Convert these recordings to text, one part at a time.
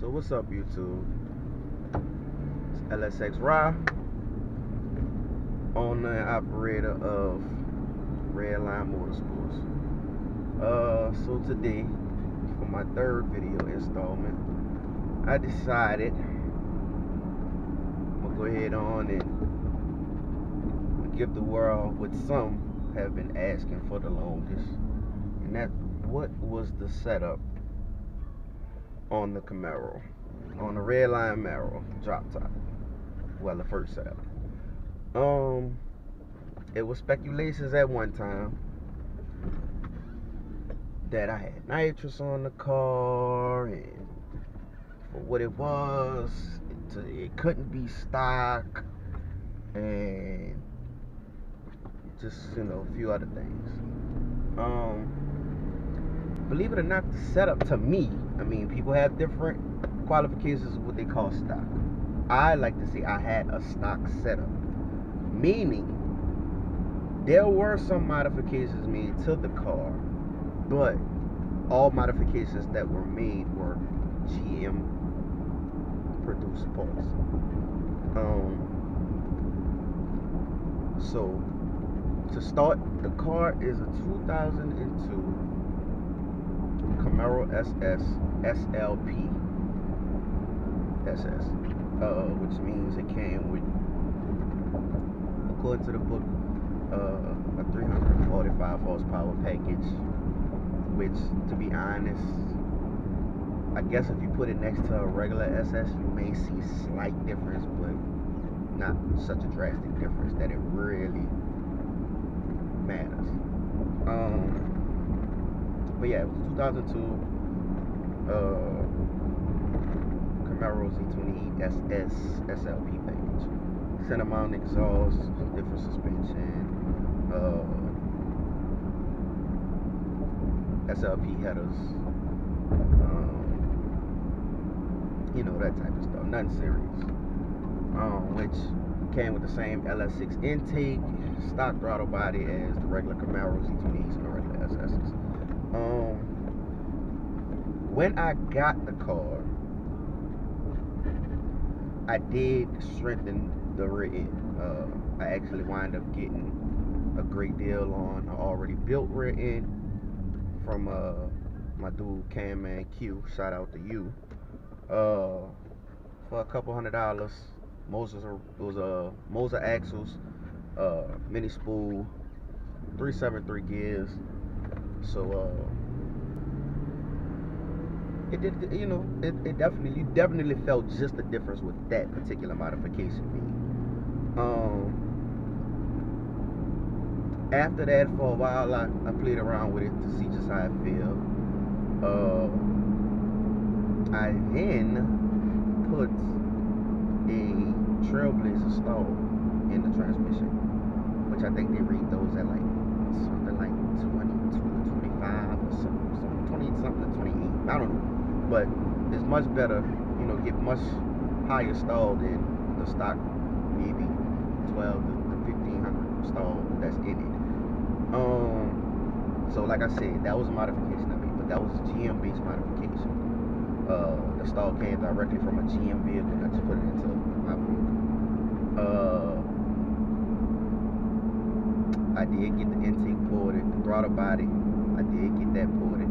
So what's up, YouTube? It's LSX Ra, owner and operator of Redline Motorsports. So today, for my third video installment, I decided I'm gonna go ahead on and give the world what some have been asking for the longest, and that what was the setup on the Camaro, on the Redline Maro drop top. Well, the first setup. It was speculations at one time that I had nitrous on the car, and for what it was, it couldn't be stock, and just, a few other things. Believe it or not, the setup to me, people have different qualifications of what they call stock. I like to say I had a stock setup, meaning there were some modifications made to the car, but all modifications that were made were GM produced parts. So to start, the car is a 2002 Camaro SS SLP SS, which means it came with, according to the book, a 345 horsepower package, which, to be honest, I guess if you put it next to a regular SS, you may see slight difference, but not such a drastic difference that it really matters. But yeah, it was 2002 Camaro Z20 SS SLP package. Center mount exhaust, different suspension, SLP headers, that type of stuff. Nothing serious. Which came with the same LS6 intake, stock throttle body as the regular Camaro Z20s and the regular SSs. When I got the car, I did strengthen the rear end. I actually wind up getting a great deal on an already built rear end from my dude Cam and Q. Shout out to you. For a couple $100. It was a Moser axles, mini spool, 373 gears. So it did, it definitely felt just the difference with that particular modification being. After that, for a while, I played around with it to see just how it felt. I then put a Trailblazer stall in the transmission, which I think they read those at like something like 22 to 25 or something 20 something to 28. I don't know, but it's much better, get much higher stall than the stock, maybe 12 to 1500 stall that's in it. So like I said, that was a modification I made, but that was a GM based modification. The stall came directly from a GM vehicle, and I just put it into my vehicle. I did get the intake ported, the throttle body, I did get that ported.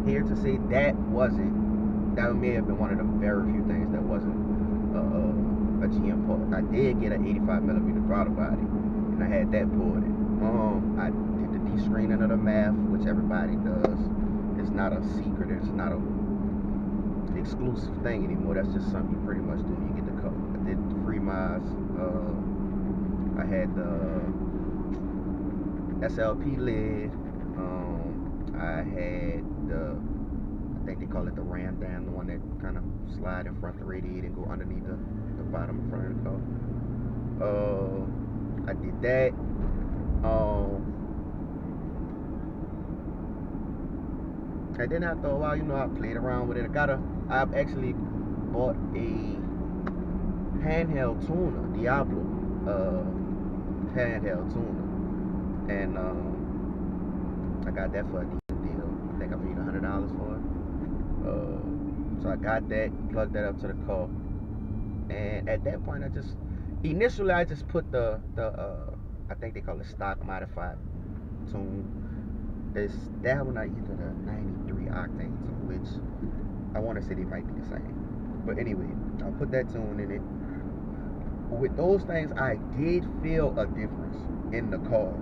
Here to say that may have been one of the very few things that wasn't a GM port. I did get an 85mm throttle body, and I had that ported. I did the de-screening of the MAF, which everybody does. It's not a secret, it's not an exclusive thing anymore. That's just something you pretty much do. You get the cover. I did the free miles. I had the SLP lid. I had I think they call it the ram dam, the one that kind of slide in front of the radiator and go underneath the bottom in front of the car. I did that. And then after a while, I played around with it. I actually bought a handheld tuner, Diablo handheld tuner, and I got that for a decent deal. I think I paid $100 for it. So I got that, plugged that up to the car, and at that point, initially I just put the I think they call it stock modified tune. That one I used the 93 octane tune, which I want to say they might be the same. But anyway, I put that tune in it. With those things, I did feel a difference in the car.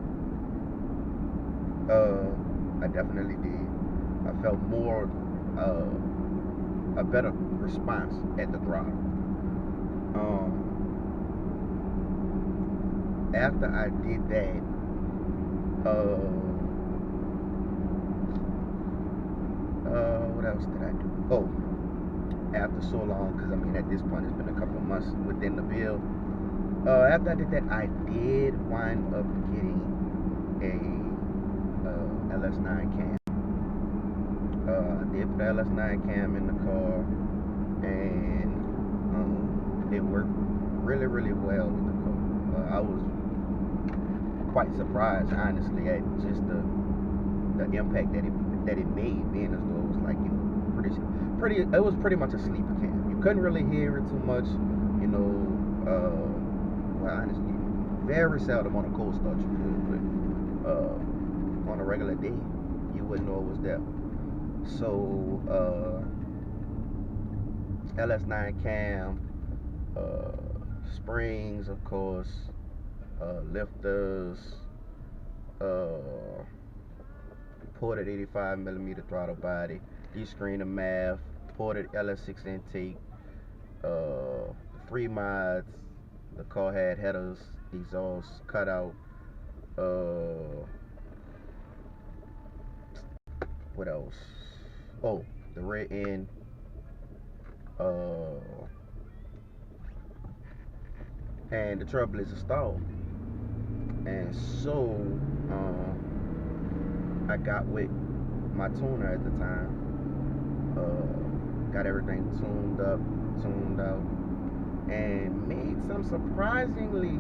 I definitely did. I felt more, a better response at the throttle. After I did that, what else did I do? Oh, after so long, because I mean at this point it's been a couple of months within the build. After I did that, I did wind up getting a LS9 cam. I did put the LS9 cam in the car, and it worked really, really well with the car. I was quite surprised, honestly, at just the impact that it made, being as though it was like, you know, pretty. It was pretty much a sleeper cam. You couldn't really hear it too much, you know. Well, honestly, very seldom on a cold start you could, but on a regular day, you wouldn't know it was there. So, LS9 cam, springs, of course, lifters, ported 85mm throttle body, D-screen of math, ported LS6 intake, 3 mods. The car had headers, exhaust, cutout, what else? Oh, the rear end, and the Trailblazer stall. And so, I got with my tuner at the time, got everything tuned up, tuned out, and made some surprisingly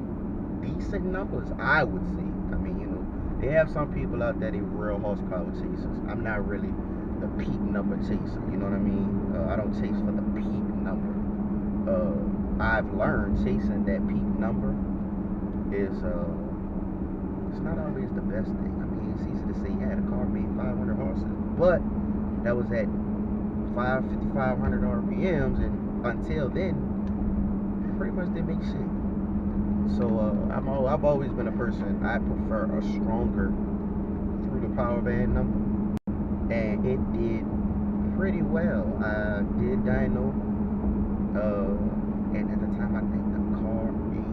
decent numbers, I would say. I mean, you know, they have some people out there, they real horsepower chasers. I'm not really the peak number chaser, you know what I mean? I don't chase for the peak number. I've learned chasing that peak number is, it's not always the best thing. I mean, it's easy to say, yeah, the car made 500 horses, but that was at 5,500 RPMs, and until then, pretty much didn't make shit. So I've always been a person, I prefer a stronger through the power band number, and it did pretty well. I did dyno, and at the time I think the car made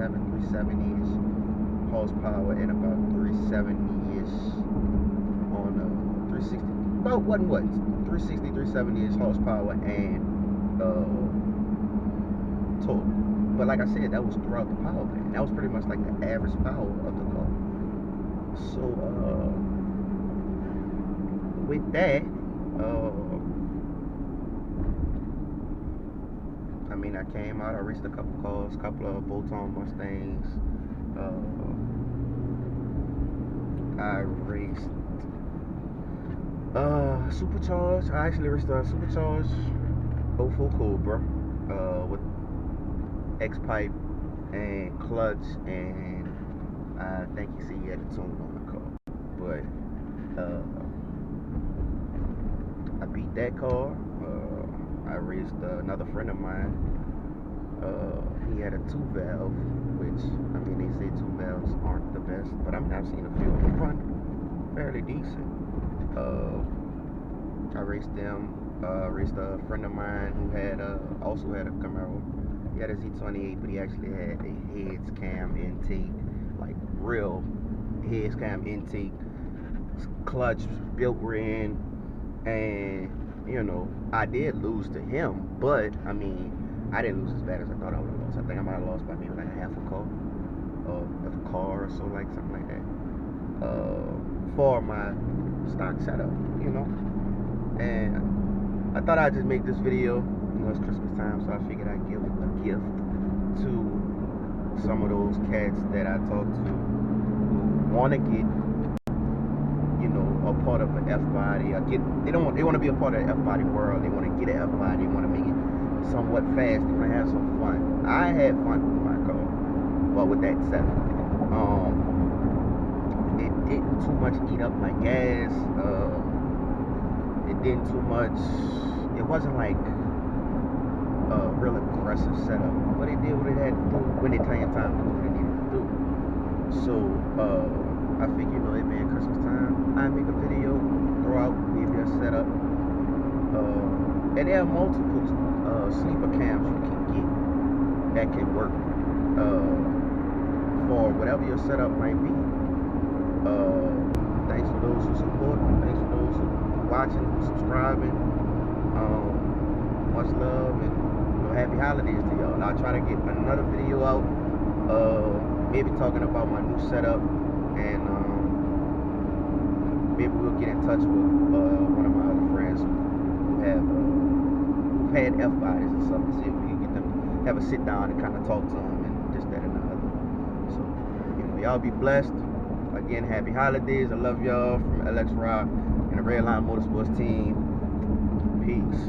370-ish horsepower and about 370-ish on 360, about 370-ish horsepower and torque. But like I said, that was throughout the power band. That was pretty much like the average power of the car. So with that, I mean, I came out, I raced a couple cars, couple of bolt-on Mustangs. I raced supercharged. I actually raced a supercharged 04 Cobra with X-pipe and clutch, and I think you see he had a tune on the car. But I beat that car. I raced another friend of mine. He had a 2-valve, which, I mean, they say 2 valves aren't the best, but I mean, I've seen a few of them run fairly decent. I raced them. Raced a friend of mine who had also had a Camaro. He had a Z28, but he actually had a heads cam intake, like real heads cam intake, clutch built rear end, and you know, I did lose to him, but I mean, I didn't lose as bad as I thought I would have lost. I think I might have lost by maybe like a half a car, or a car or so, like something like that, for my stock setup, you know. And I thought I'd just make this video. You know, it's Christmas time, so I figured I'd give a gift to some of those cats that I talk to who want to get, you know, a part of an F body, or they want to be a part of the F body world. They want to get an F body. They want to make it somewhat fast. They want to have some fun. I had fun with my car, but with that said, it didn't too much eat up my gas. It didn't too much. It wasn't like a real aggressive setup, but it did what it had to do when it came time to do what it needed to do. So I figured, you know, it being Christmas time, I make a video, throw out maybe a setup, and there are multiple sleeper cams you can get that can work for whatever your setup might be. Thanks for those who support. Thanks for those who watching, who subscribing. Much love and, you know, happy holidays to y'all. I'll try to get another video out, maybe talking about my new setup, and maybe we'll get in touch with one of my other friends who had F bodies or something, see if we can get them, have a sit down and kind of talk to them and this, that, and the other. So, you know, y'all be blessed. Again, happy holidays. I love y'all from LX Rock and the Redline Motorsports team. Peace.